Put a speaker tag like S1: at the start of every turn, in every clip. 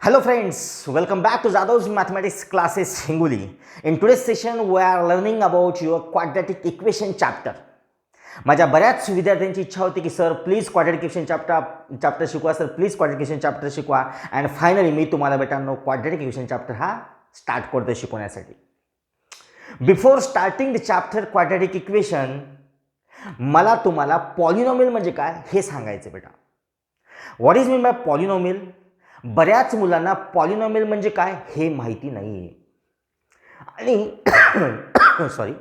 S1: Hello friends, welcome back to Jadav's Mathematics Classes Hingoli. In today's session we are learning about your quadratic equation chapter. माझ्या बऱ्याच विद्यार्थ्यांची इच्छा होती की sir please quadratic equation chapter शिकवा, sir please quadratic equation chapter शिकवा. And finally मी तुम्हाला बेटांनो क्वाड्रॅटिक इक्वेशन चॅप्टर हा स्टार्ट करतो शिकवण्यासाठी. Before starting the chapter quadratic equation मला तुम्हाला पॉलिनॉमियल म्हणजे काय हे सांगायचं बेटा. What is mean by polynomial? बऱ्याच मुलांना पॉलिनॉमियल म्हणजे काय हे माहिती नाही आहे. आणि सॉरी,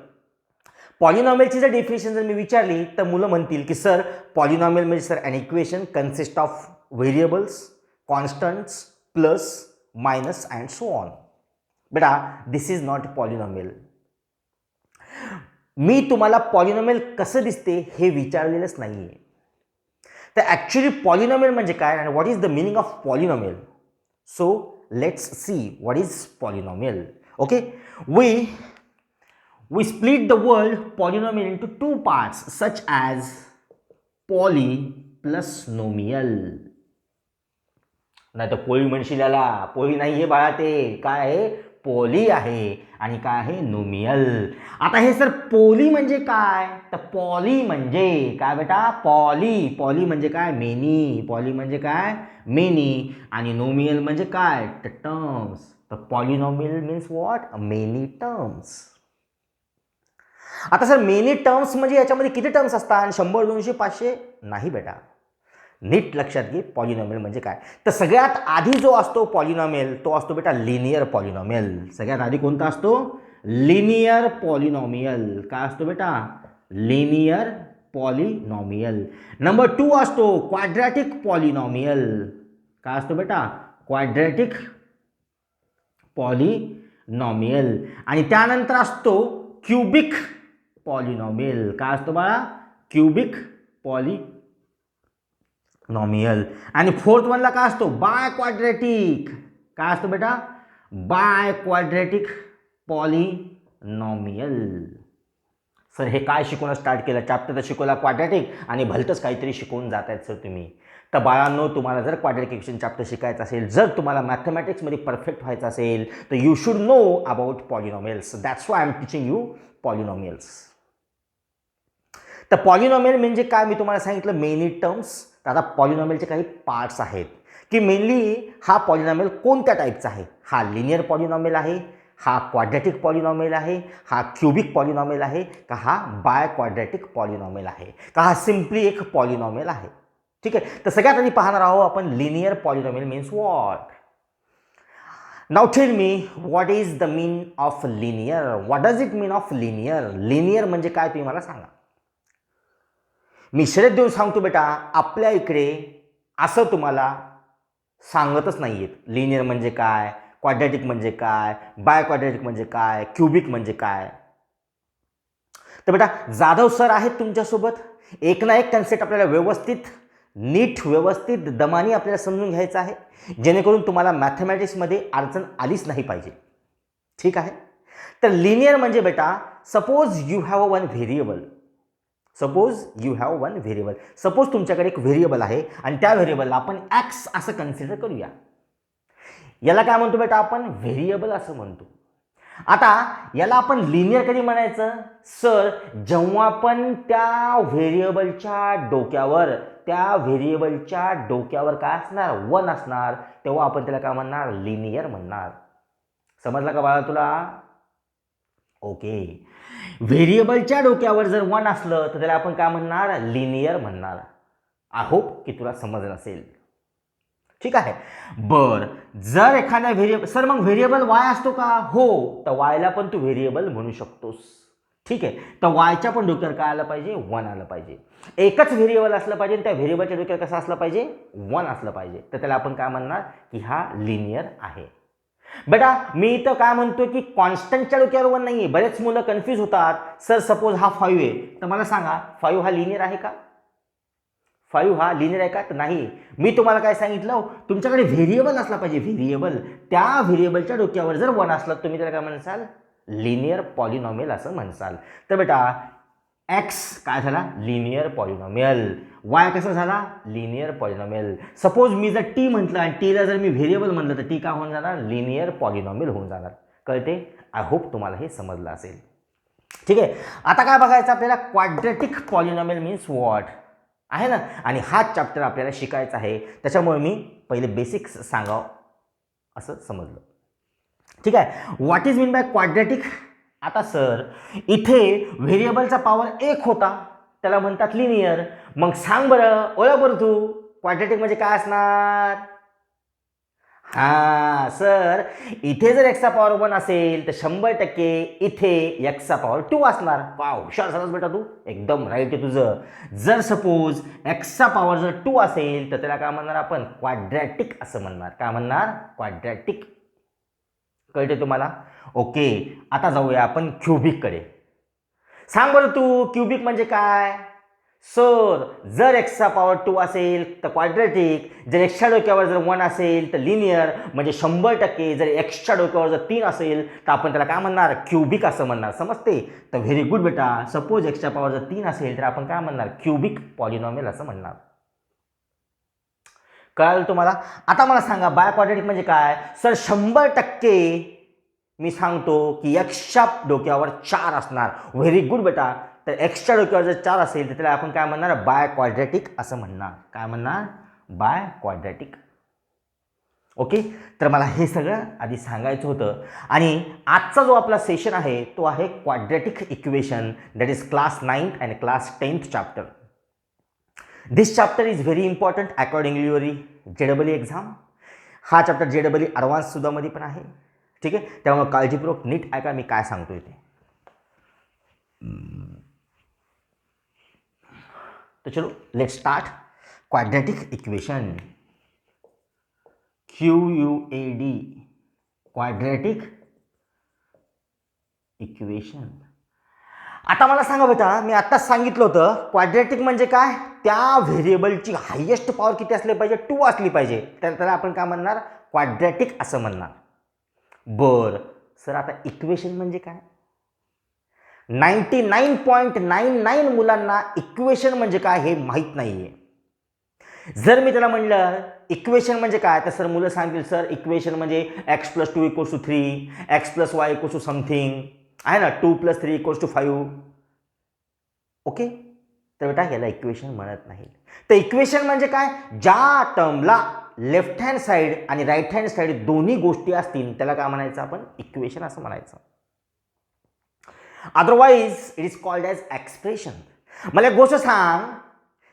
S1: पॉलिनॉमियलची जर डेफिनेशन जर मी विचारली तर मुलं म्हणतील की सर पॉलिनॉमियल म्हणजे sir an equation consist of variables, constants, plus, minus and so on. बेटा दिस इज नॉट पॉलिनॉमियल. मी तुम्हाला पॉलिनॉमियल कसं दिसते हे विचारलेलंच नाही आहे. तर ॲक्च्युली पॉलिनॉमियल म्हणजे काय आणि what is the meaning of polynomial? So let's see what is polynomial. Okay, we split the word polynomial into two parts such as poly plus nomial. नाही तर पोळी म्हणशील याला, पोळी नाही आहे बाळा, ते काय आहे? पोली आहे. आणि काय आहे? नोमियल. आता हे सर पोली म्हणजे काय? तर पॉली म्हणजे काय बेटा? पॉली म्हणजे काय? मेनी. पॉली म्हणजे काय? मेनी. आणि नोमियल म्हणजे काय? टर्म्स. तर polynomial means what? Many terms. आता सर मेनी टर्म्स म्हणजे याच्यामध्ये किती टर्म्स असतात? 100, 200, 500? नाही बेटा, नीट लक्षात घे पॉलिनॉमियल म्हणजे काय. तर सगळ्यात आधी जो असतो पॉलिनॉमियल तो असतो बेटा लिनियर पॉलिनॉमियल. सगळ्यात आधी कोणता असतो? Linear polynomial. काय असतो बेटा? Linear polynomial. नंबर 2 असतो क्वाड्रॅटिक पॉलिनॉमियल. काय असतो बेटा? Quadratic polynomial. आणि त्यानंतर असतो क्यूबिक पॉलिनॉमियल. काय असतो बाळा? Cubic polynomial. आणि फोर्थ वनला काय असतो? Biquadratic. काय असतो बेटा? Bye quadratic polynomial. सर हे काय शिकवणं स्टार्ट केलं? चॅप्टर तर शिकवला क्वाड्रॅटिक आणि भलतंच काहीतरी शिकवून जात आहेत सर तुम्ही. तर बाळांनो, तुम्हाला जर क्वाड्रॅटिक इक्वेशन चॅप्टर शिकायचं असेल, जर तुम्हाला मॅथमॅटिक्समध्ये परफेक्ट व्हायचं असेल तर you should know about polynomials. That's why I am teaching you polynomials. तर पॉलिनॉमियल म्हणजे काय मी तुम्हाला सांगितलं, मेनी टर्म्स. तर आता पॉलिनॉमियलचे काही पार्ट्स आहेत की मेनली हा पॉलिनॉमियल कोणत्या टाईपचा आहे. हा लिनियर पॉलिनॉमियल आहे, हा क्वाड्रॅटिक पॉलिनॉमियल आहे, हा क्यूबिक पॉलिनॉमियल आहे, का हा बाय क्वाड्रॅटिक पॉलिनॉमियल आहे, का हा सिम्पली एक पॉलिनॉमियल आहे. ठीक आहे. तर सगळ्यात आधी पाहणार आहोत आपण linear polynomial means what. Now tell me what is the mean of linear. What does it mean of linear? Linear म्हणजे काय तुम्ही मला सांगा. मी शर्यत देऊन सांगतो बेटा, आपल्या इकडे असं तुम्हाला सांगतच नाही आहेत लिनियर म्हणजे काय, क्वाड्रॅटिक म्हणजे काय, बाय क्वाड्रॅटिक म्हणजे काय, क्यूबिक म्हणजे काय. तर बेटा जाधव सर आहेत तुमच्यासोबत. एक ना एक कन्सेप्ट आपल्याला व्यवस्थित दमाने आपल्याला समजून घ्यायचं आहे, जेणेकरून तुम्हाला मॅथमॅटिक्समध्ये अडचण आलीच नाही पाहिजे. ठीक आहे. तर लिनियर म्हणजे बेटा, suppose you have one variable. Suppose तुमच्याकडे एक व्हेरिएबल आहे आणि त्या व्हेरिएबलला आपण एक्स असं कन्सिडर करूया. याला काय म्हणतो बेटा आपण? व्हेरिएबल असं म्हणतो. आता याला आपण लिनियर कधी म्हणायचं? सर जेव्हा आपण त्या व्हेरिएबलच्या डोक्यावर काय असणार? 1 असणार, तेव्हा आपण त्याला काय म्हणणार? लिनियर म्हणणार. समजला का बाळा तुला? ओके. व्हेरिएबलच्या डोक्यावर जर 1 असलं तर त्याला आपण काय म्हणणार? लिनियर म्हणणार. आय होप की तुला समजलं असेल. ठीक आहे. बर, जर एखाद्या व्हेरिएबल, सर मग व्हेरिएबल वाय असतो का? हो, तर वायला पण तू व्हेरिएबल म्हणू शकतोस. ठीक आहे. तर वायच्या पण डोक्यावर काय आलं पाहिजे? 1 आलं पाहिजे. एकच व्हेरिएबल असलं पाहिजे, त्या व्हेरिएबलच्या डोक्यावर कसं असलं पाहिजे? 1 असलं पाहिजे. तर त्याला आपण काय म्हणणार? की हा लिनियर आहे. बेटा मी इथं काय म्हणतो की कॉन्स्टंटच्या डोक्यावर 1 नाही आहे. बरेच मुलं कन्फ्यूज होतात. सर सपोज हा 5 आहे, तर मला सांगा 5 हा लिनियर आहे का? 5 हा लिनियर आहे का? तर नाही. मी तुम्हाला काय सांगितलं? तुमच्याकडे व्हेरिएबल असला पाहिजे. व्हेरिएबल, त्या व्हेरिएबलच्या डोक्यावर जर 1 असलं तुम्ही त्याला काय म्हणसाल? लिनियर पॉलिनॉमियल असं म्हणसाल. तर बेटा एक्स काय झाला लिनियर पॉलिनॉमियल, वाय कसा झाला लिनियर पॉलिनॉमियल. सपोज मी जर टी म्हटलं आणि टीला जर मी व्हेरिएबल म्हटलं तर टी काय होऊन जाणार लिनियर पॉलिनॉमियल होऊन जाणार. कळते. आय होप तुम्हाला हे समजलं असेल. ठीक आहे. आता काय बघायचं आपल्याला क्वाड्रॅटिक पॉलिनॉमियल मीन्स व्हॉट आहे ना, आणि हाच चॅप्टर आपल्याला शिकायचा आहे. त्याच्यामुळे मी पहिले बेसिक्स सांगावं असं समजलं. ठीक आहे. What is mean bye quadratic. आता सर इथे व्हेरिएबलचा पॉवर 1 होता त्याला म्हणतात लिनियर. मग सांग बरं ओळख बरं तू क्वाड्रॅटिक म्हणजे काय असणार. हां सर इथे जर एक्सचा पॉवर 1 असेल तर 100% इथे एक्सचा पॉवर 2 असणार. वाव हुशार झालास बेटा तू, एकदम राईट आहे तुझं. जर सपोज एक्सचा पॉवर जर 2 असेल तर त्याला काय म्हणणार आपण क्वाड्रॅटिक असं म्हणणार. काय म्हणणार क्वाड्रॅटिक. कळते तुम्हाला. ओके. आता जाऊया आपण क्युबिककडे. सांग बरं तू क्युबिक म्हणजे काय. सर जर एक्सचा पॉवर 2 असेल तर क्वाड्रॅटिक, जर एक्सच्या डोक्यावर जर 1 असेल तर लिनियर, म्हणजे 100% जर एक्सच्या डोक्यावर जर 3 असेल तर आपण त्याला काय म्हणणार क्युबिक असं म्हणणार. समजते. तर व्हेरी गुड बेटा. सपोज एक्सच्या पॉवर जर 3 असेल तर आपण काय म्हणणार क्युबिक पॉलिनॉमियल असं म्हणणार. कळालं तुम्हाला. आता मला सांगा बाय क्वाड्रॅटिक म्हणजे काय. सर 100% मी सांगतो की एक्सच्या डोक्यावर 4 असणार. व्हेरी गुड बेटा. तर एक्सच्या डोक्यावर जर 4 असेल तर त्याला आपण काय म्हणणार बाय क्वाड्रॅटिक असं म्हणणार. काय म्हणणार बाय क्वाड्रॅटिक. ओके. तर मला हे सगळं आधी सांगायचं होतं. आणि आजचा जो आपला सेशन आहे तो आहे quadratic equation, that is class 9th and class 10th chapter. This chapter is very important accordingly your JEE exam. हा चॅप्टर JEE ॲडव्हान्स सुद्धा मध्ये पण आहे. ठीक आहे. त्यामुळे काळजीपूर्वक नीट ऐका मी काय सांगतोय ते. तो चलो let start. Quadratic equation QUAD quadratic equation. आता मला सांगा बेटा मी आत्ताच सांगितलं होतं क्वाड्रॅटिक म्हणजे काय. त्या व्हेरिएबलची हायेस्ट पॉवर किती असली पाहिजे 2 असली पाहिजे. त्याला आपण काय म्हणणार क्वाड्रॅटिक असं म्हणणार. बर सर आता इक्वेशन म्हणजे काय. 99.99 मुलांना इक्वेशन म्हणजे काय हे माहीत नाहीये. जर मी त्याला म्हणलं इक्वेशन म्हणजे काय तर सर मुलं सांगतील सर इक्वेशन म्हणजे x + 2 = 3, x + y = समथिंग आहे ना, 2 + 3 = 5. ओके. तर बेटा याला इक्वेशन म्हणत नाही. तर इक्वेशन म्हणजे काय ज्या टर्मला लेफ्ट हँड साईड आणि राईट हँड साईड दोन्ही गोष्टी असतील त्याला काय म्हणायचं आपण इक्वेशन असं म्हणायचं. Otherwise it is called as expression. मला एक गोष्ट सांग.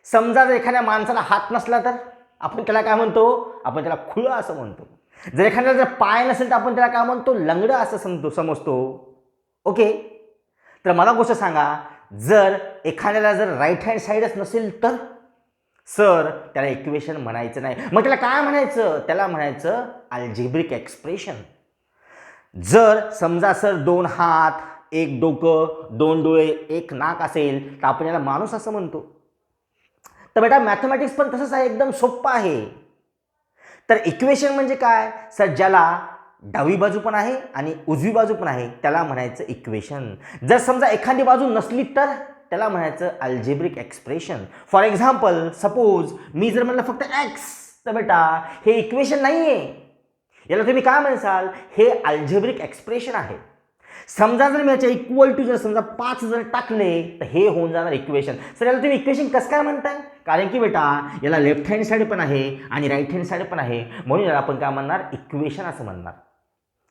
S1: समजा जर एखाद्या माणसाला हात नसला तर आपण त्याला काय म्हणतो आपण त्याला खुळं असं म्हणतो. जर एखाद्याला जर पाय नसेल तर आपण त्याला काय म्हणतो लंगडं असं समजतो. ओके. तर मला गोष्ट सांगा जर एखाद्याला जर राईट हँड साईडच नसेल तर सर त्याला इक्वेशन म्हणायचं नाही. मग त्याला काय म्हणायचं त्याला म्हणायचं अल्जेब्रिक एक्सप्रेशन. जर समजा सर 2 हात 1 डोकं 2 डोळे 1 नाक असेल तर आपण याला माणूस असं म्हणतो. तर बेटा मॅथमॅटिक्स पण तसंच आहे एकदम सोप्पं आहे. तर इक्वेशन म्हणजे काय सर ज्याला डावी बाजू पण आहे आणि उजवी बाजू पण आहे त्याला म्हणायचं इक्वेशन. जर समजा एखादी बाजू नसली तर त्याला म्हणायचं algebraic expression. For example suppose मी जर म्हणलं फक्त एक्स तर बेटा हे इक्वेशन नाही आहे. याला तुम्ही काय म्हणसाल हे अल्जेब्रिक एक्सप्रेशन आहे. समजा जर मी याच्या इक्वल टू जर समजा 5 जर टाकले तर हे होऊन जाणार इक्वेशन. सर याला तुम्ही इक्वेशन कसं काय म्हणताय कारण की बेटा याला लेफ्ट हँड साईड पण आहे आणि राईट हँड साईड पण आहे म्हणून याला आपण काय म्हणणार इक्वेशन असं म्हणणार.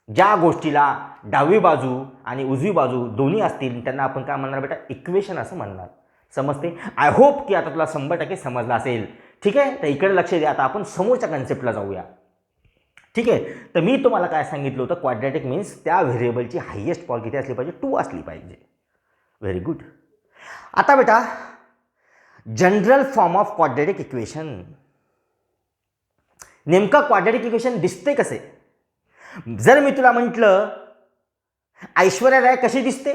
S1: ज्या गोष्टीला डावी बाजू आणि उजवी बाजू दोन्ही असतील त्यांना आपण काय म्हणणार बेटा इक्वेशन असं म्हणणार. समजते. आय होप की आता तुला 100% समजलं असेल. ठीक आहे. तर इकडे लक्ष द्या. आता आपण समोरच्या कन्सेप्टला जाऊया. ठीक आहे. तर मी तुम्हाला काय सांगितलं होतं क्वाड्रॅटिक मीन्स त्या व्हेरिएबलची हायेस्ट पॉवर किती असली पाहिजे 2 असली पाहिजे. Very good. आता बेटा general form of quadratic equation. नेमका क्वाड्रॅटिक इक्वेशन दिसते कसे. जर मी तुला म्हटलं ऐश्वर्या राय कशी दिसते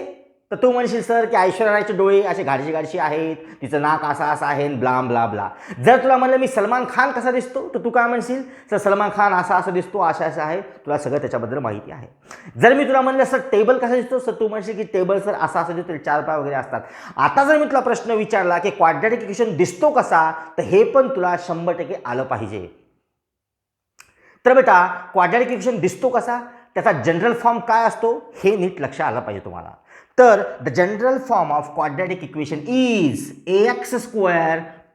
S1: तर तू म्हणशील सर की ऐश्वर्या रायचे डोळे असे घाडशी घाडशी आहेत, तिचं नाक असं आहे, ब्लाम ब्ला ब्ला. जर तुला म्हणलं मी सलमान खान कसा दिसतो तर तू काय म्हणशील, सर सलमान खान असा दिसतो, असं आहे, तुला सगळं त्याच्याबद्दल माहिती आहे. जर मी तुला म्हणलं सर टेबल कसा दिसतो, सर तू म्हणशील की टेबल सर असं दिसतो, 4 पाय वगैरे असतात. आता जर मी तुला प्रश्न विचारला की क्वाड्रॅटिक इक्वेशन दिसतो कसा, तर हे पण तुला 100% आलं पाहिजे. तर बेटा क्वाड्रॅटिक इक्वेशन दिसतो कसा, त्याचा जनरल फॉर्म काय असतो हे नीट लक्ष आलं पाहिजे तुम्हाला. तर the general form of quadratic equation is ax²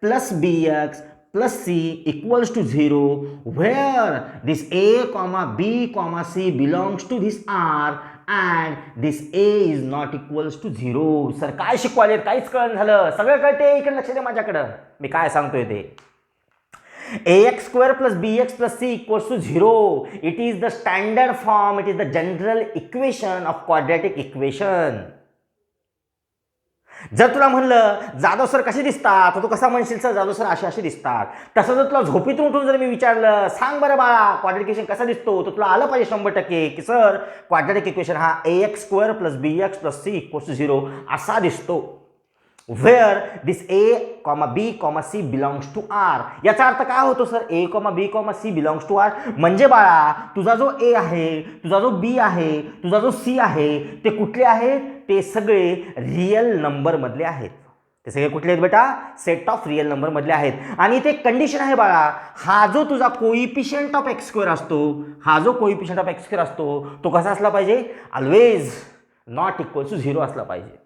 S1: + bx + c = 0 where this a, b, c belongs to this R and this a is not equals to 0. Sir काय शिकवाले, काहीच कळण झालं, सगळं कळते, इकडे लक्ष दे माझ्याकडं, मी काय सांगतोय ते. ax² + bx + c = 0. It is the standard form, it is the general equation of quadratic equation. जर तुला म्हणलं जाधव सर कसे दिसतात, तर तू कसा म्हणशील सर जाधव सर असे दिसतात. तसं जर तुला झोपेतून उठून जर मी विचारलं सांग बरं बाळा क्वाड्रॅटिक इक्वेशन कसा दिसतो, तर तुला आलं पाहिजे 100% की सर क्वाड्रॅटिक इक्वेशन हा ax² + bx + c = 0 असा दिसतो. where this a, b, c belongs to R. याचा अर्थ काय होतो sir, a, b, c belongs to R म्हणजे बाळा तुझा जो a आहे, तुझा जो b आहे, तुझा जो c आहे, ते कुठले आहेत, ते सगळे रियल नंबर मधले आहेत. ते सगळे कुठले आहेत बेटा, सेट ऑफ रियल नंबर मधले आहेत. आणि इथे कंडिशन आहे बाळा, हा जो तुझा कोइफिशियंट ऑफ x² असतो, हा जो कोइफिशियंट ऑफ x² असतो तो कसा असला पाहिजे, ऑलवेज नॉट इक्वल टू 0 असला पाहिजे.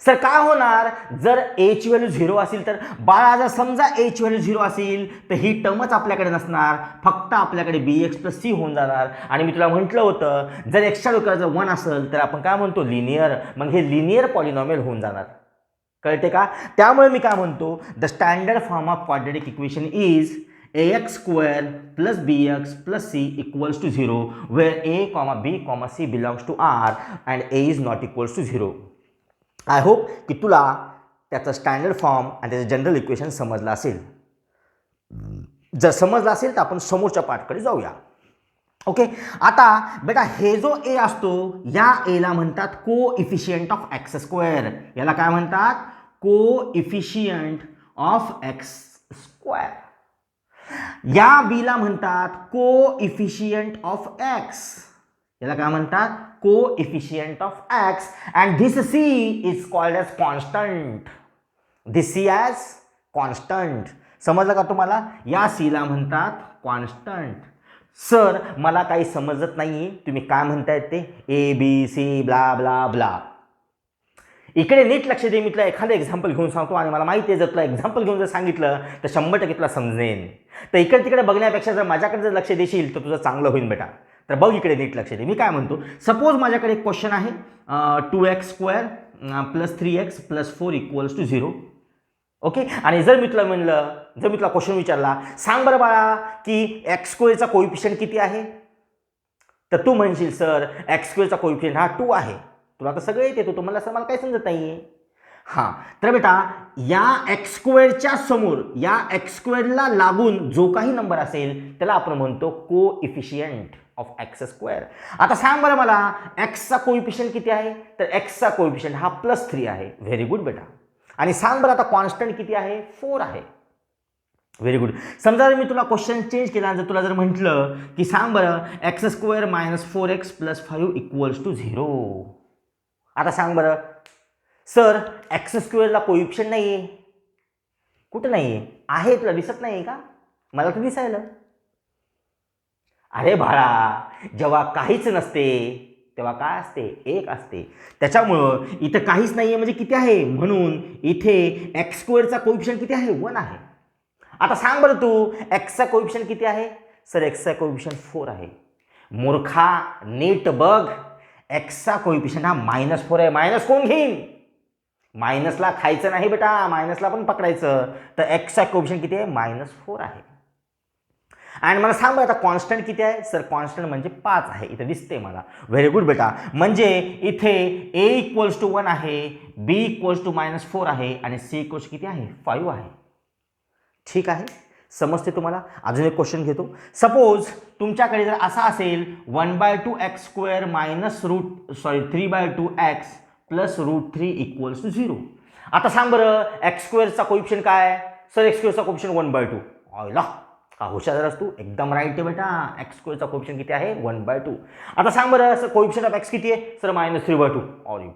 S1: सर काय होणार जर a ची व्हॅल्यू 0 असेल, तर बाळा जर समजा a ची व्हॅल्यू 0 असेल तर ही टर्मच आपल्याकडे नसणार, फक्त आपल्याकडे bx + c होऊन जाणार. आणि मी तुला म्हटलं होतं जर x च्या डोक्यावर जर 1 असेल तर आपण काय म्हणतो, लिनियर. मग हे लिनियर पॉलिनॉमियल होऊन जाणार, कळते का. त्यामुळे मी काय म्हणतो, the standard form of quadratic equation is ax² + bx + c = 0 where a, b, c belongs to R and a is not equals to 0. I hope की तुला त्याचं स्टँडर्ड फॉर्म आणि त्याचं जनरल इक्वेशन समजलं असेल. जर समजलं असेल तर आपण समोरच्या पार्टकडे जाऊया. ओके, आता बेटा हे जो a असतो या एला म्हणतात कोइफिशियंट ऑफ x². याला काय म्हणतात, कोइफिशियंट ऑफ x². या b ला म्हणतात कोइफिशियंट ऑफ x. याला काय म्हणतात, coefficient of x. And this c is called as constant. This c as constant. समजलं का तुम्हाला, या c ला म्हणतात कॉन्स्टंट. सर मला काही समजत नाहीये तुम्ही काय म्हणतायत ते, a b c blah blah blah. इकडे नीट लक्ष दे, मी तुला एखादं एक्झाम्पल घेऊन सांगतो आणि मला माहिती आहे जर तुला एक्झाम्पल घेऊन जर सांगितलं तर 100% तुला समजेन. तर इकडे तिकडे बघण्यापेक्षा जर माझ्याकडे जर लक्ष देशील तर तुझं चांगलं होईल बेटा. तर बघ इकडे नीट लक्ष दे, मी काय म्हणतो, सपोज माझ्याकडे एक क्वेश्चन आहे 2x² + 3x + 4 = 0. ओके, आणि जर मी तुला म्हणलं, जर मी तुला क्वेश्चन विचारला सांग बरं बाळा की x² चा कोइफिशियंट किती आहे, तर तू म्हणशील सर x² चा कोइफिशियंट हा 2 आहे. तुला तर सगळं येते, तू मला मला काही समजत नाहीये. हां, तर बेटा या x² च्या समोर, या x² ला लागून जो काही नंबर असेल त्याला आपण म्हणतो कोइफिशियंट ऑफ x². आता सांग बरं मला x चा कोइफिशियंट किती आहे, तर x चा कोइफिशियंट हा +3 आहे. व्हेरी गुड बेटा. आणि सांग बरं आता कॉन्स्टंट किती आहे, 4 आहे. Very good. समजा जर मी तुला क्वेश्चन चेंज केला, जर तुला जर म्हटलं की सांग बरं x² - 4x + 5 = 0. आता सांग बरं सर x² ला कोइफिशियंट नाही आहे, कुठं नाही आहे, तुला दिसत नाही का, मला तर दिसायला. अरे बाळा जेव्हा काहीच नसते तेव्हा काय असते, 1 असते. त्याच्यामुळं इथं काहीच नाही आहे म्हणजे किती आहे, म्हणून इथे x² चा कोइफिशियंट किती आहे, 1 आहे. आता सांग बरं तू x चा कोइफिशियंट किती आहे, सर x चा कोइफिशियंट 4 आहे. मूर्खा नीट बघ, x चा कोइफिशियंट हा -4 आहे. मायनस कोण घेईन, मायनसला खायचं नाही बेटा, मायनसला पण पकडायचं. तर x चा कोइफिशियंट किती आहे, -4 आहे. आणि मला सांग बरं आता कॉन्स्टंट किती आहे, सर कॉन्स्टंट म्हणजे 5 आहे, इथे दिसते मला. व्हेरी गुड बेटा. म्हणजे इथे a = 1 आहे, b = -4 आहे आणि c किती आहे, 5 आहे. ठीक आहे, समजते तुम्हाला. अजून एक क्वेश्चन घेतो. सपोज तुमच्याकडे जर असा असेल 1/2x² - 3/2x plus √3 equals to 0. आता सांग बरं एक्स स्क्वेअरचा कोइफिशियंट काय? सर एक्स स्क्वेअरचा कोइफिशियंट 1/2. आयला का हुशार झालास तू? एकदम राईट आहे बेटा. एक्स स्क्वेअरचा कोइफिशियंट किती आहे? 1/2. आता सांग बरं सर कोइफिशियंट ऑफ एक्स किती आहे? सर -3/2. अरे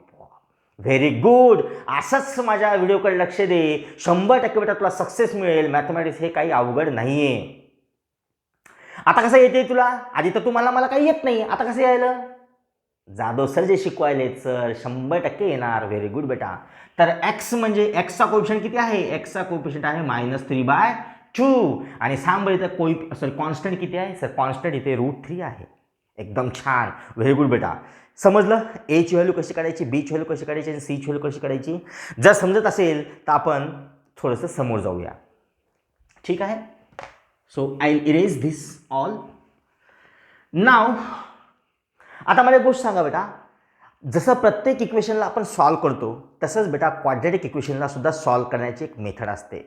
S1: व्हेरी गुड. असंच माझ्या व्हिडिओकडे लक्ष दे. 100% बेटा तुला सक्सेस मिळेल. मॅथमॅटिक्स हे काही अवघड नाहीये. आता कसं येते तुला? आधी तर तुम्हाला मला काही येत नाही. आता कसं यायलं? जाधव सर जे शिकवायले सर 100% येणार. व्हेरी गुड बेटा. तर एक्स म्हणजे एक्सचा कोइफिशियंट किती आहे? एक्सचा कोइफिशियंट आहे -3/2. आणि सांग बरं इथं कॉन्स्टंट किती आहे? सर कॉन्स्टंट इथे √3 आहे. एकदम छान. व्हेरी गुड बेटा. समजलं? एची व्हॅल्यू कशी काढायची, बीची व्हॅल्यू कशी काढायची आणि सीची व्हॅल्यू कशी काढायची? जर समजत असेल तर आपण थोडंसं समोर जाऊया. ठीक आहे. So I erase this all now. आता मला एक गोष्ट सांगा बेटा, जसं प्रत्येक इक्वेशनला आपण सॉल्व करतो तसंच बेटा क्वाड्रॅटिक इक्वेशनला सुद्धा सॉल्व करण्याची एक मेथड असते.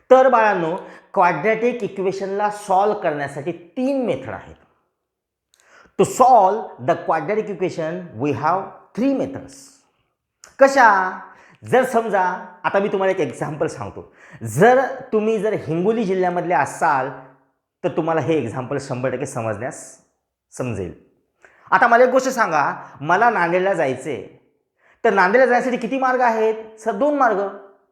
S1: तर बाळांनो क्वाड्रॅटिक इक्वेशनला सॉल्व करण्यासाठी 3 मेथड आहेत. To solve the quadratic equation we have 3 methods. कशा? जर समजा आता मी तुम्हाला एक एक्झाम्पल सांगतो. जर तुम्ही हिंगोली जिल्ह्यामधले असाल तर तुम्हाला हे एक्झाम्पल 100% समजेल. आता मला एक गोष्ट सांगा, मला नांदेडला जायचे, तर नांदेडला जाण्यासाठी किती मार्ग आहेत? सर 2 मार्ग.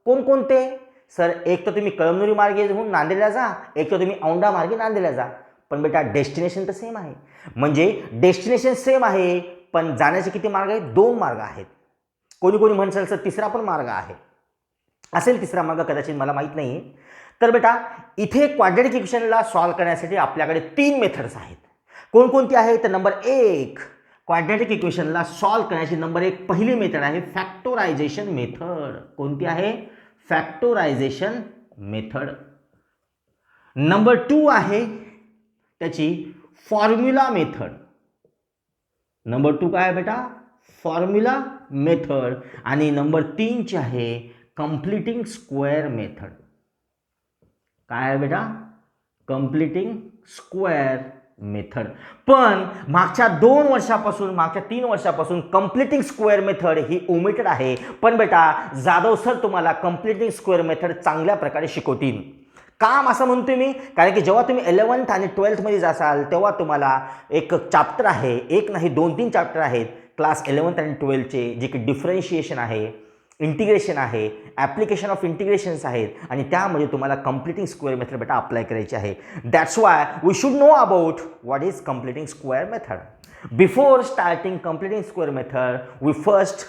S1: कोणकोणते? सर एक तर तुम्ही कळमनुरी मार्गे जाऊन नांदेडला जा, एक तर तुम्ही औंढा मार्गे नांदेडला जा. पण बेटा डेस्टिनेशन तर सेम आहे. म्हणजे डेस्टिनेशन सेम आहे पण जाण्याचे किती मार्ग आहेत? 2 मार्ग आहेत. कोणी कोणी म्हणसाल सर तिसरा पण मार्ग आहे. असेल तिसरा मार्ग, कदाचित मला माहीत नाही. तर बेटा इथे क्वाड्रॅटिक इक्वेशनला सॉल्व करण्यासाठी आपल्याकडे 3 मेथड्स आहेत. कोणकोणती आहे? तर नंबर 1 क्वाड्रॅटिक इक्वेशनला सॉल्व करण्याची नंबर 1 पहिली मेथड आहे फॅक्टोरायझेशन मेथड. कोणती आहे? फॅक्टोरायझेशन मेथड. नंबर 2 आहे त्याची फॉर्म्युला मेथड. नंबर 2 काय आहे बेटा? Formula method. आणि नंबर 3 ची आहे कंप्लीटिंग स्क्वेअर मेथड. काय आहे बेटा? Completing square method. पण मागच्या 3 वर्षापासून कंप्लीटिंग स्क्वेअर मेथड ही ओमिटेड आहे. पण बेटा जाधव सर तुम्हाला कंप्लीटिंग स्क्वेअर मेथड चांगल्या प्रकारे शिकवतील. काम असं म्हणतोय मी कारण की जेव्हा तुम्ही 11th आणि 12th मध्ये जासाल तेव्हा तुम्हाला एक चॅप्टर आहे, एक नाही 2-3 चॅप्टर आहेत क्लास 11th आणि 12thचे, जे की डिफरन्शिएशन आहे, इंटिग्रेशन आहे, ॲप्लिकेशन ऑफ इंटिग्रेशन्स आहेत आणि त्यामध्ये तुम्हाला कंप्लीटिंग स्क्वेअर मेथड बेटा अप्लाय करायची आहे. That's why we should know about what is completing square method. Before starting completing square method we first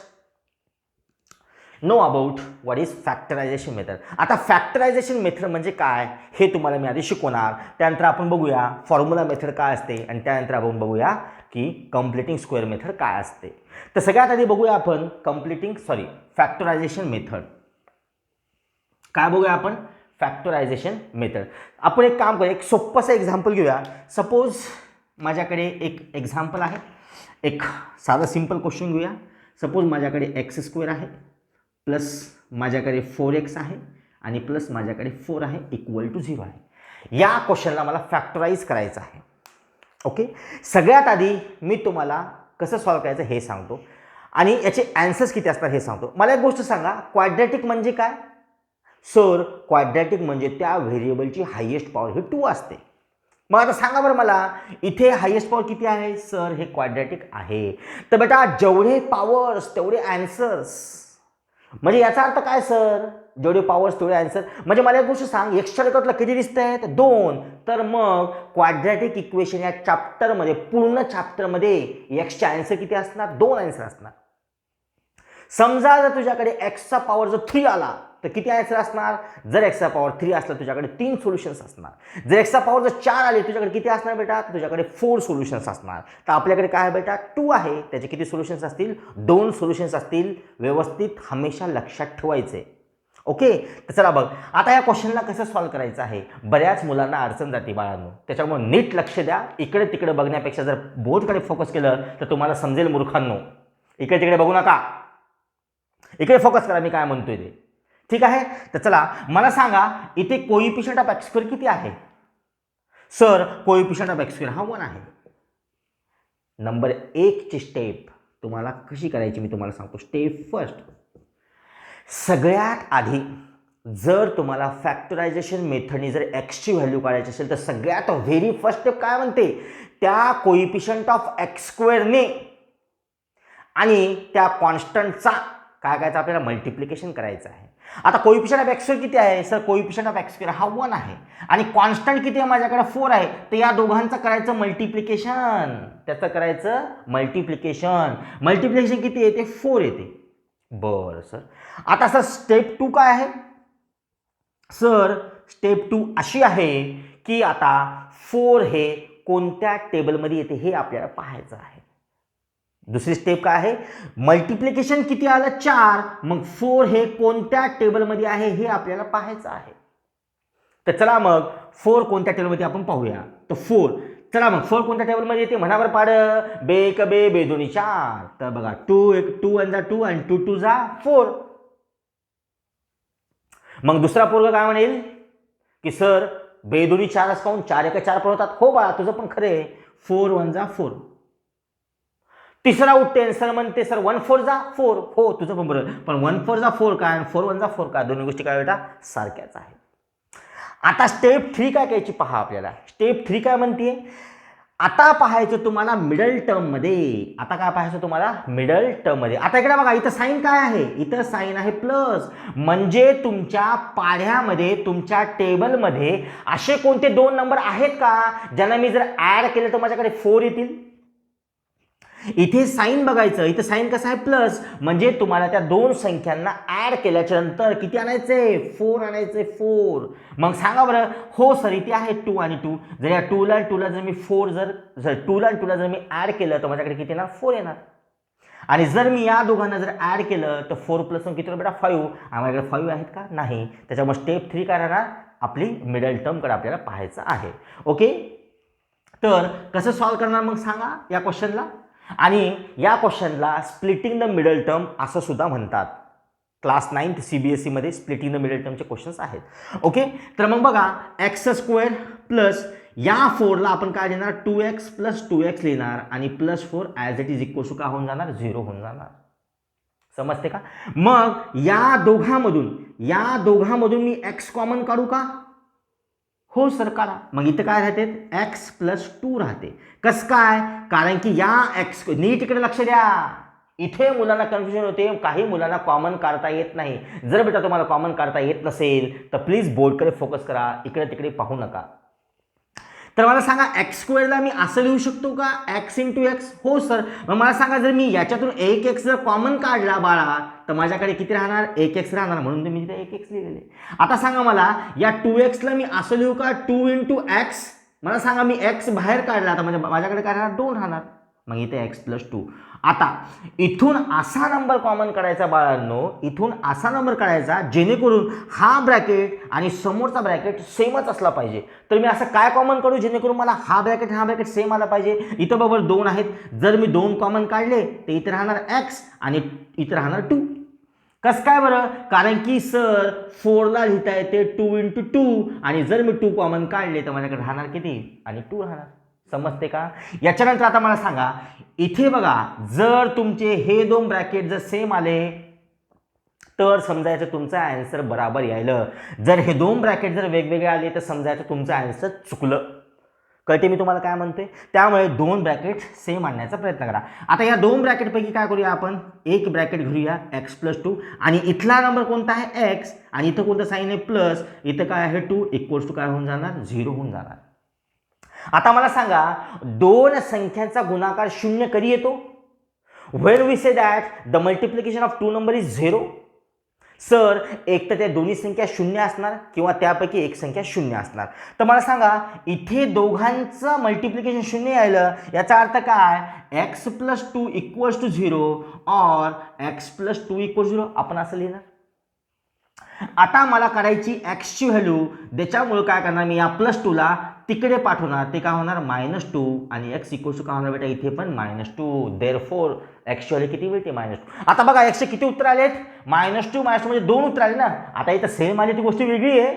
S1: know about what is factorisation method. आता factorisation method म्हणजे काय हे तुम्हाला मी आधी शिकवणार. त्यानंतर आपण बघूया फॉर्म्युला मेथड काय असते आणि त्यानंतर आपण बघूया की कंप्लीटिंग स्क्वेअर मेथड काय असते. तर सगळ्यात आधी बघूया आपण फॅक्टरायझेशन मेथड. काय बघूया आपण? Factorisation method. आपण एक काम करूया, एक सोपंसं एक्झाम्पल घेऊया. सपोज माझ्याकडे एक एक्झाम्पल आहे, एक साधा सिंपल क्वेश्चन घेऊया. सपोज माझ्याकडे x² आहे प्लस माझ्याकडे 4x आहे आणि प्लस माझ्याकडे 4 आहे इक्वल टू 0 आहे. या क्वेश्चनला मला फॅक्टराइज करायचं आहे. ओके. सगळ्यात आधी मी तुम्हाला कसं सॉल्व करायचं हे सांगतो आणि याचे ॲन्सर्स किती असतात हे सांगतो. मला एक गोष्ट सांगा, क्वाड्रॅटिक म्हणजे काय? सर क्वाड्रॅटिक म्हणजे त्या व्हेरिएबलची हायेस्ट पॉवर ही 2 असते. मग आता सांगा बरं मला इथे हायेस्ट पॉवर किती आहे? सर हे क्वाड्रॅटिक आहे. तर बेटा जेवढे पॉवर्स तेवढे ॲन्सर्स. म्हणजे याचा अर्थ काय सर? जेवढे पॉवर्स तेवढे आन्सर. म्हणजे मला एक गोष्ट सांग, एक्सच्या रेकॉर्डला किती दिसत आहेत? 2. तर मग क्वाड्रॅटिक इक्वेशन या चॅप्टरमध्ये, पूर्ण चॅप्टरमध्ये एक्सचे आन्सर किती असणार? 2 आन्सर असणार. समजा जर तुझ्याकडे एक्सचा पॉवर जर 3 आला तर किती आन्सर असणार? जर एक्सचा पॉवर 3 असला तुझ्याकडे 3 सोल्युशन्स असणार. जर एक्सचा पॉवर जर 4 आले तुझ्याकडे किती असणार बेटा? तुझ्याकडे 4 सोल्युशन्स असणार. तर आपल्याकडे काय आहे बेटा? 2 आहे. त्याचे किती सोल्युशन्स असतील? 2 सोल्युशन्स असतील. व्यवस्थित हमेशा लक्षात ठेवायचे. ओके. तर चला बघ आता या क्वेश्चनला कसं सॉल्व करायचं आहे. बऱ्याच मुलांना अडचण जाते बाळांनो, त्याच्यामुळे नीट लक्ष द्या. इकडे तिकडे बघण्यापेक्षा जर बोर्डकडे फोकस केलं तर तुम्हाला समजेल मूर्खांनो. इकडे तिकडे बघू नका, इकडे फोकस करा मी काय म्हणतोय ते. ठीक आहे. तर चला मला सांगा इथे कोइफिशियंट ऑफ x² किती आहे? सर कोइफिशियंट ऑफ x² हा 1 आहे. नंबर 1 ची स्टेप तुम्हाला कशी करायची मी तुम्हाला सांगतो. स्टेप फर्स्ट, सगळ्यात आधी जर तुम्हाला फॅक्टरायझेशन मेथडनी जर एक्सची व्हॅल्यू काढायची असेल तर सगळ्यात व्हेरी फर्स्ट स्टेप काय म्हणते, त्या कोइफिशियंट ऑफ एक्स स्क्वेअरने आणि त्या कॉन्स्टंटचा काय करायचं आपल्याला मल्टिप्लिकेशन करायचं आहे. आता कोइफिशियंट ऑफ एक्स स्क्वेअर किती आहे sir, coefficient of x square हा 1 आहे आणि कॉन्स्टंट किती आहे माझ्याकडे 4 आहे, तर या दोघांचं करायचं मल्टिप्लिकेशन, त्याचं करायचं मल्टिप्लिकेशन. मल्टिप्लिकेशन किती येते 4 येते. बरं सर, आता सर स्टेप 2 काय आहे, सर स्टेप 2 अशी आहे की आता 4 हे कोणत्या टेबलमध्ये येते हे आपल्याला पाहायचं आहे. दुसरी स्टेप काय आहे, मल्टिप्लिकेशन किती आलं 4, मग 4 हे कोणत्या टेबलमध्ये आहे हे आपल्याला पाहायचं आहे. तर चला मग 4 कोणत्या टेबलमध्ये आपण पाहूया. तर 4 चला मग 4 कोणत्या टेबलमध्ये येते म्हणा बरं पाड, बे बे बे दोन्ही 4. तर बघा 2 1 जा 2 आणि 2 2 जा 4. मग दुसरा पोरगा काय म्हणेल की सर बेदोनी 4 काऊन 4 1 4 पण होतात. हो बा तुझं पण खरे, 4 1 जा 4. तिसरा उठते सर म्हणते सर 1 4 जा 4. हो तुझं पण बरोबर, पण 1 4 जा 4 काय आणि 4 1 जा 4 काय, दोन्ही गोष्टी काय बेटा सारख्याच आहेत. आता स्टेप 3 काय करायची पहा आपल्याला. स्टेप 3 काय म्हणते, आता पाहायचं तुम्हाला मिडल टर्म मध्ये. आता काय पाहायचं तुम्हाला मिडल टर्म मध्ये. आता इकडे बघा इथं साईन काय आहे, इथं साईन आहे प्लस, म्हणजे तुमच्या पाढ्यामध्ये तुमच्या टेबलमध्ये असे कोणते 2 नंबर आहेत का ज्यांना मी जर ऍड केलं तर माझ्याकडे 4 येतील. इथे साईन बघायचं, इथं साईन कसं आहे प्लस, म्हणजे तुम्हाला त्या 2 संख्यांना ऍड केल्याच्या नंतर किती आणायचे 4 आणायचे 4. मग सांगा बरं, हो सर इथे आहे 2 आणि 2, जर या 2 ला आणि 2 ला जर मी 4 जर 2 ला आणि 2 ला जर मी ऍड केलं तर माझ्याकडे किती येणार 4 येणार. आणि जर मी या दोघांना जर ऍड केलं तर 4 प्लस 1 किती बेटा 5. माझ्याकडे 5 आहेत का नाही. त्याच्यामुळे स्टेप 3 काय राहणार, आपली मिडल टर्मकडे आपल्याला पाहायचं आहे. ओके, तर कसं सॉल्व्ह करणार मग सांगा या क्वेश्चनला. आणि या क्वेश्चनला स्प्लिटिंग द मिडल टर्म असं सुद्धा म्हणतात. क्लास 9th CBSE मध्ये स्प्लिटिंग द मिडल टर्मचे क्वेश्चन्स आहेत. ओके, तर मग बघा एक्स स्क्वेअर प्लस या 4ला आपण काय देणार 2x प्लस 2x लिहिणार आणि plus 4 as it is equal to काय होऊन जाणार 0 होऊन जाणार. समजते का. मग या दोघांमधून मी x कॉमन काढू का, हो सर काढा. मग इथं काय राहते x प्लस 2 राहते. कस काय, कारण की या x, नीट इकडे लक्ष द्या, इथे मुलांना कन्फ्युजन होते, काही मुलांना कॉमन काढता येत नाही. जर बेटा तुम्हाला कॉमन काढता येत नसेल तर प्लीज बोर्डकडे फोकस करा, इकडे तिकडे पाहू नका. तर मला सांगा एक्स स्क्वेअरला मी असं लिहू शकतो का x इंटू एक्स, हो सर. मग मला सांगा जर मी याच्यातून 1x जर कॉमन काढला बाळा तर माझ्याकडे किती राहणार 1x राहणार, म्हणून मी तिथे 1x लिहिलेले. आता सांगा मला या 2x ला मी असं लिहू का 2 इंटू एक्स, मला सांगा मी x बाहेर काढला तर म्हणजे माझ्याकडे काय राहणार 2 राहणार. मग इथे x प्लस 2. आता इथून असा नंबर कॉमन काढायचा बाळांनो, इथून असा नंबर काढायचा जेणेकरून हा ब्रॅकेट आणि समोरचा ब्रॅकेट सेमच असला पाहिजे. तर मी असं काय कॉमन काढू जेणेकरून मला हा ब्रॅकेट सेम आला पाहिजे. इथं बरोबर 2 आहेत, जर मी 2 कॉमन काढले तर इथे राहणार x आणि इथे राहणार 2. कसं काय बरं, कारण की सर 4ला लिहिता येते 2 इंटू 2 आणि जर मी 2 कॉमन काढले तर माझ्याकडे राहणार किती आणि 2 राहणार. समजते का. याच्यानंतर आता मला सांगा इथे बघा, जर तुमचे हे 2 ब्रॅकेट जर सेम आले तर समजायचं तुमचा आन्सर बराबर यायलं. जर हे 2 ब्रॅकेट जर वेगवेगळे आले तर समजायचं तुमचं आन्सर चुकलं. कळते मी तुम्हाला काय म्हणतोय. त्यामुळे 2 ब्रॅकेट सेम आणण्याचा प्रयत्न करा. आता या 2 ब्रॅकेटपैकी काय करूया आपण, एक ब्रॅकेट घेऊया x प्लस 2 आणि इथला नंबर कोणता आहे x आणि इथं कोणतं साईन आहे प्लस, इथं काय आहे 2 इक्वल्स टू काय होऊन जाणार 0 होऊन जाणार. आता मला सांगा 2 संख्यांचा गुणाकार 0 कधी येतो, when we say that the multiplication of 2 number is 0. Sir एक तर त्या दोन्ही संख्या 0 असणार किंवा त्यापैकी एक संख्या 0 असणार. तर मला सांगा इथे दोघांचं मल्टिप्लिकेशन 0 यायलं, याचा अर्थ काय x प्लस 2 इक्वल्स टू 0 और x प्लस 2 इक्वल 0 आपण असं लिहिणार. आता मला काढायची x ची व्हॅल्यू, त्याच्यामुळे काय करणार मी या प्लस 2 ला तिकडे पाठवणार, ते काय होणार -2 आणि x इक्वल्स टू काय होणार बेटा इथे पण -2. देअरफॉर x ची व्हॅल्यू किती मिळते -2. आता बघा x चे किती उत्तर आलेत -2 म्हणजे 2 उत्तर आले ना. आता इथं सेम आली ती गोष्ट वेगळी आहे,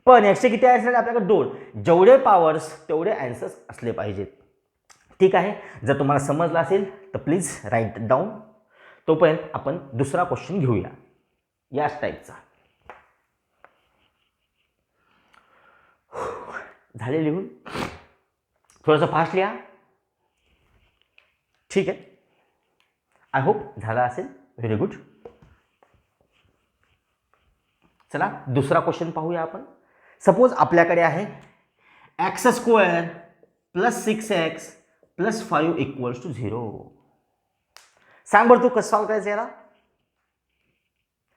S1: पण x चे किती आन्सर आपल्याकडे 2. जेवढे पॉवर्स तेवढे आन्सर्स असले पाहिजेत. ठीक आहे. जर तुम्हाला समजलं असेल तर प्लीज राईट डाऊन. तोपर्यंत आपण दुसरा क्वेश्चन घेऊया याच टाईपचा. झाले लिहून? थोडंसं फास्ट लिहा. ठीक आहे, आय होप झालं असेल. Very good. चला दुसरा क्वेश्चन पाहूया आपण. सपोज आपल्याकडे आहे x square plus 6x plus 5 equals to 0. सांग बरं तू कसं सॉल्व करायचं याला.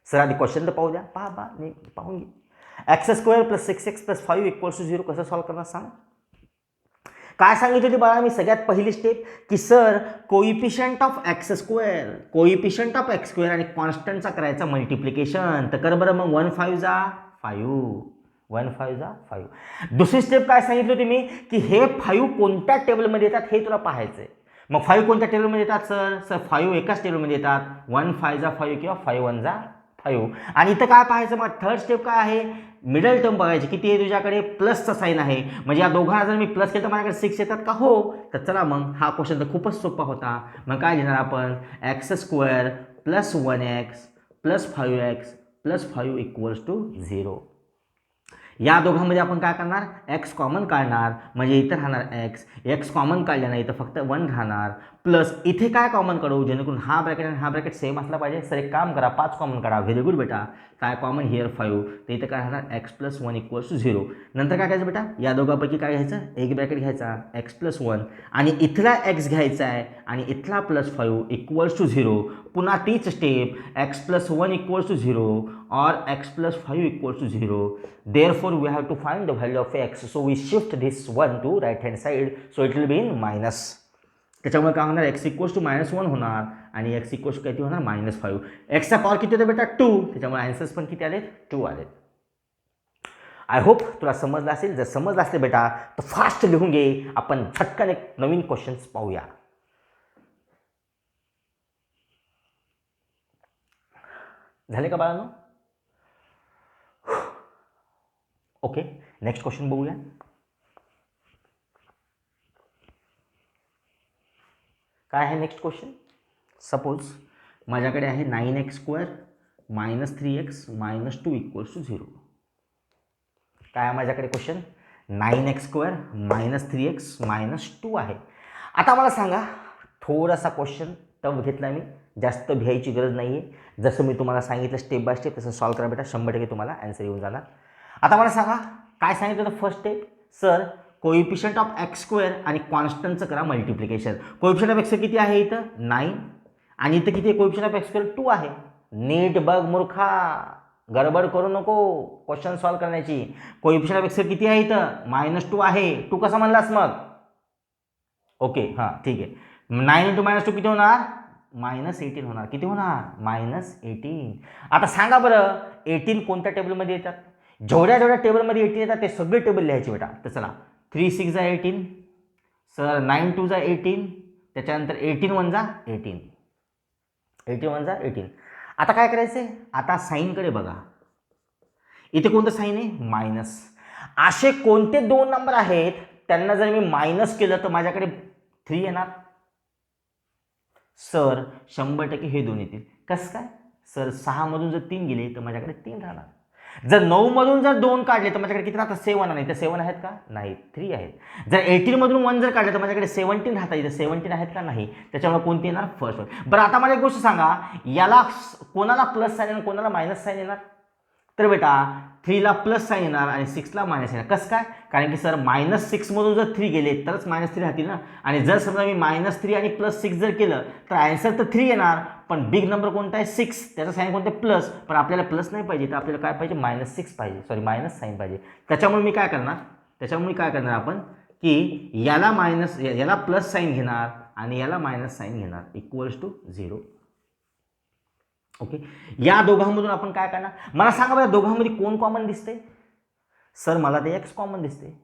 S1: सर आधी क्वेश्चन तर पाहू द्या. नाही पाहून घे. X square plus 6x plus 5 equals to 0 कसं सॉल्व करणार सांग. काय सांगितलं होती बाळा मी सगळ्यात पहिली स्टेप की sir coefficient of x square आणि कॉन्स्टंटचा करायचा मल्टिप्लिकेशन. तर कर बरं मग 1 5 जा 5. दुसरी स्टेप काय सांगितली होती मी की हे 5 कोणत्या टेबलमध्ये येतात हे तुला पाहायचं आहे. मग 5 कोणत्या टेबलमध्ये येतात सर 5 एकाच टेबलमध्ये येतात. 1 5 जा 5 किंवा 5 1 जा 5. आणि इथं काय पाहायचं मग थर्ड स्टेप काय आहे मिडल टर्म बघायची. किती आहे तुझ्याकडे प्लसचा साईन आहे. म्हणजे या दोघांना जर मी प्लस केलं तर माझ्याकडे 6 येतात का. हो. तर चला मग हा क्वेश्चन तर खूपच सोपा होता. मग काय लिहिणार आपण x square plus 1x plus 5x plus 5 equals to 0. या दोघांमध्ये आपण काय करणार एक्स कॉमन काढणार म्हणजे इथं राहणार एक्स कॉमन काढल्यानं इथं फक्त 1 राहणार प्लस इथे काय कॉमन काढू जेणेकरून हा ब्रॅकेट आणि हा ब्रॅकेट सेम असला पाहिजे. सर एक काम करा 5 कॉमन काढा. व्हेरी गुड बेटा. काय कॉमन हिअर 5. तर इथं काय राहणार एक्स प्लस 1 इक्वल्स टू 0. नंतर काय करायचं बेटा या दोघांपैकी काय घ्यायचं एक ब्रॅकेट घ्यायचा एक्स प्लस 1 आणि इथला एक्स घ्यायचा आहे आणि इथला प्लस 5 इक्वल्स टू 0. पुन्हा तीच step x plus 1 equals to 0 or x plus 5 equals to 0. Therefore, we have to find the value of x. So, we shift this 1 to right hand side. So, it will be in minus. त्याच्यामुळे काय होणार x equals to -1 होणार आणि x equals किती होणार -5. x चा power किती होता बेटा 2. त्याच्यामुळे आन्सर्स पण किती आले 2 आले. आय होप तुला समजलं असेल. जर समजलं असेल बेटा तर फास्ट लिहून घे. आपण झटकन एक नवीन क्वेश्चन्स पाहूया. झाले का बाळांनो. ओके नेक्स्ट क्वेश्चन बघूया. काय आहे नेक्स्ट क्वेश्चन. सपोज माझ्याकडे आहे 9x square minus 3x minus 2 equals to 0. काय आहे माझ्याकडे question 9x square minus 3x minus 2 आहे. आता मला सांगा थोडासा क्वेश्चन टफ घेतला मी. जास्त भ्यायची गरज नाही आहे. जसं मी तुम्हाला सांगितलं स्टेप बाय स्टेप तसं सॉल्व करा बेटा. 100% तुम्हाला आन्सर येऊन जाणार. आता मला सांगा काय सांगितलं होतं first step sir coefficient of x square आणि कॉन्स्टंटचं करा मल्टिप्लिकेशन. कोइफिशियंट ऑफ एक्स किती आहे इथं 9 आणि इथं किती आहे कोइफिशियंट ऑफ एक्स स्क्वेअर 2 आहे. नीट बघ मूर्खा गडबड करू नको क्वेश्चन सॉल्व करण्याची. कोइफिशियंट ऑफ एक्स किती आहे इथं -2 आहे. 2 कसा म्हणलास मग. ओके हां ठीक आहे. 9 × -2 किती होणार -18 होणार. किती होणार -18. आता सांगा बरं 18 कोणत्या टेबलमध्ये येतात. जेवढ्या टेबलमध्ये 18 येतात ते सगळे टेबल लिहायचे बेटा. तर चला 3 6 जा 18 सर 9 2 जा 18 त्याच्यानंतर 18 1 जा 18 18 1 जा 18. आता काय करायचं आहे आता साईनकडे बघा. इथे कोणतं साईन आहे मायनस. असे कोणते 2 नंबर आहेत त्यांना जर मी मायनस केलं तर माझ्याकडे 3 येणार. सर 100% हे 2 येतील. कसं काय सर 6 मधून जर 3 गेले तर माझ्याकडे 3 राहणार. जर 9 मधून जर 2 काढले तर माझ्याकडे किती राहतात 7 नाही. तर 7 आहेत का नाही 3 आहेत. जर 18 मधून 1 जर काढले तर माझ्याकडे 17 राहतात. इथे 17 आहेत का नाही. त्याच्यामुळे कोणती येणार फर्स्ट. बरं आता मला एक गोष्ट सांगा याला कोणाला प्लस साईन येणार कोणाला मायनस साईन येणार. तर बेटा 3 ला प्लस साईन येणार आणि 6 ला मायनस येणार. कसं काय कारण की सर -6 मधून जर 3 गेले तरच -3 राहतील ना. आणि जर समजा मी -3 आणि +6 जर केलं तर आन्सर तर 3 येणार. पण बिग नंबर कोणता आहे 6 त्याचा साईन कोणतं प्लस. पण आपल्याला प्लस नाही पाहिजे तर आपल्याला काय पाहिजे -6 पाहिजे सॉरी मायनस साईन पाहिजे. त्याच्यामुळे मी काय करणार आपण की याला प्लस साईन घेणार आणि याला मायनस साईन घेणार इक्वल्स टू 0. ओके या दोघांमधून आपण काय करणार मला सांगा बरं दोघांमध्ये कोण कॉमन दिसते. सर मला ते एक्स कॉमन दिसते.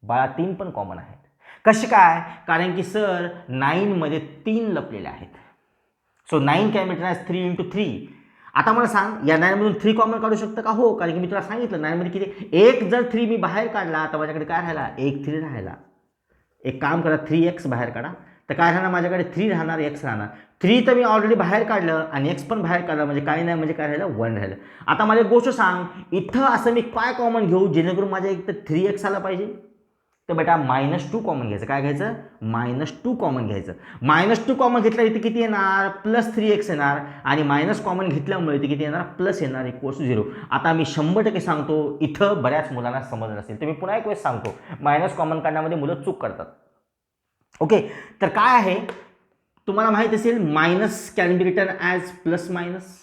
S1: बाळा 3 पण कॉमन आहेत. कसे काय कारण की सर 9 मध्ये 3 लपलेले आहेत. So 9 can be written as 3 × 3 आता मला सांग, या 9मधून 3 कॉमन काढू शकतं का? हो, कारण की मी तुला सांगितलं 9मध्ये किती, एक जर 3 मी बाहेर काढला तर माझ्याकडे काय राहिला? एक 3 राहिला. एक काम करा, 3x बाहेर काढा, तर काय राहणार माझ्याकडे? 3 राहणार, x राहणार. 3 तर मी ऑलरेडी बाहेर काढलं आणि x पण बाहेर काढलं, म्हणजे काय नाही, म्हणजे काय राहिलं? 1 राहिलं. आता मला एक गोष्ट सांग, इथं असं मी काय कॉमन घेऊ जेणेकरून माझ्या एक तर 3x आला पाहिजे? तर बेटा -2 कॉमन घ्यायचं. काय घ्यायचं? -2 कॉमन घ्यायचं. -2 कॉमन घेतलं इथे किती येणार? +3x येणार. आणि मायनस कॉमन घेतल्यामुळे इथे किती येणार? प्लस येणार, =0. आता मी 100% सांगतो, इथं बऱ्याच मुलांना समजलं नसेल, तर मी पुन्हा एक वेळेस सांगतो, मायनस कॉमन काढण्यामध्ये मुलं चूक करतात. ओके, तर काय आहे तुम्हाला माहीत असेल, minus can be return as plus minus.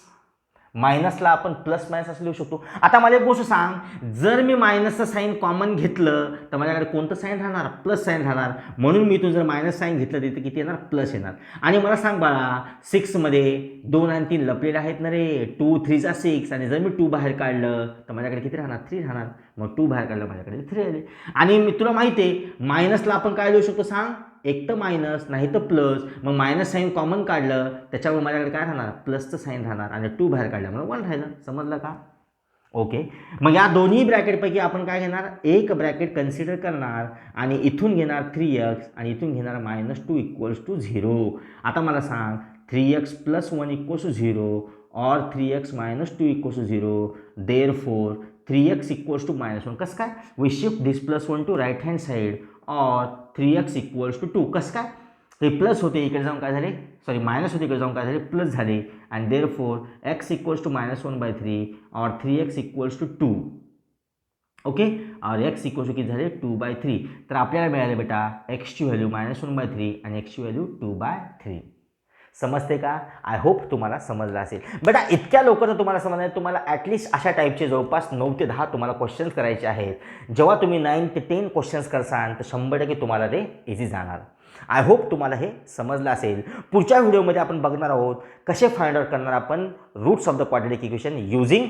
S1: मायनसला आपण प्लस मायनस असं लिहू शकतो. आता मला एक गोष्ट सांग, जर मी मायनसचं साईन कॉमन घेतलं तर माझ्याकडे कोणतं साईन राहणार? प्लस साईन राहणार. म्हणून मी इथून जर मायनस साईन घेतलं तिथे किती येणार? प्लस येणार. आणि मला सांग बाळा, 6मध्ये 2 आणि 3 लपलेले आहेत ना रे, 2 3 6. आणि जर मी 2 बाहेर काढलं तर माझ्याकडे किती राहणार? 3 राहणार. मग 2 बाहेर काढलं माझ्याकडे 3 आले. आणि मी तुला माहिती आहे, मायनसला आपण काय लिहू शकतो सांग? एक तर मायनस नाही तर प्लस. मग मायनस साईन कॉमन काढलं त्याच्यामुळे माझ्याकडे काय राहणार? प्लसचं साईन राहणार. आणि 2 बाहेर काढल्यामुळे 1 राहिलं. समजलं का? ओके, मग या दोन्ही ब्रॅकेटपैकी आपण काय घेणार? एक ब्रॅकेट कन्सिडर करणार आणि इथून घेणार 3x आणि इथून घेणार -2 = 0. आता मला सांग, 3x + 1 = 0 or 3x - 2 = 0. Therefore 3x = -1. कसं काय? We shift this +1 to right hand side और 3x = 2. कसं काय? हे प्लस होते, इकडे जाऊन काय झाले? सॉरी, मायनस होते, इकडे जाऊन काय झाले? प्लस झाले. आणि देअरफोर x = -1/3 और 3x = 2. ओके, और x = किती झाले? 2/3. तर आपल्याला मिळाले बेटा x ची व्हॅल्यू -1/3 आणि x ची व्हॅल्यू 2/3. समजते का? आय होप तुम्हाला समजलं असेल. बेटा इतक्या लवकर तर तुम्हाला समजणार, तुम्हाला ॲटलिस्ट अशा टाईपचे जवळपास 9 ते 10 तुम्हाला क्वेश्चन्स करायचे आहेत. जेव्हा तुम्ही 9 ते 10 क्वेश्चन्स करसाल तर 100% तुम्हाला ते इझी जाणार. आय होप तुम्हाला हे समजलं असेल. पुढच्या व्हिडिओमध्ये आपण बघणार आहोत कसे फाइंड आउट करणार आपण roots of the quadratic equation using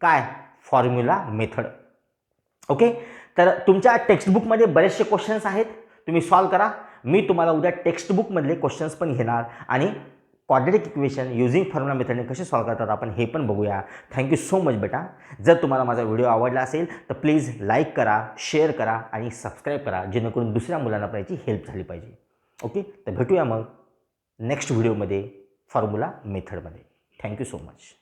S1: काय? Formula method. ओके, तर तुमच्या टेक्स्टबुकमध्ये बरेचसे क्वेश्चन्स आहेत, तुम्ही सॉल्व करा. मी तुम्हाला उद्या टेक्स्टबुकमधले क्वेश्चन्स पण घेणार आणि क्वाड्रॅटिक इक्वेशन युजिंग फॉर्म्युला मेथडने कसे सॉल्व करतात आपण हे पण बघूया. थँक्यू सो मच बेटा. जर तुम्हाला माझा व्हिडिओ आवडला असेल तर प्लीज लाईक करा, शेअर करा आणि सबस्क्राईब करा, जेणेकरून दुसऱ्या मुलांना पण याची हेल्प झाली पाहिजे. ओके, तर भेटूया मग नेक्स्ट व्हिडिओमध्ये फॉर्म्युला मेथडमध्ये. Thank you so much.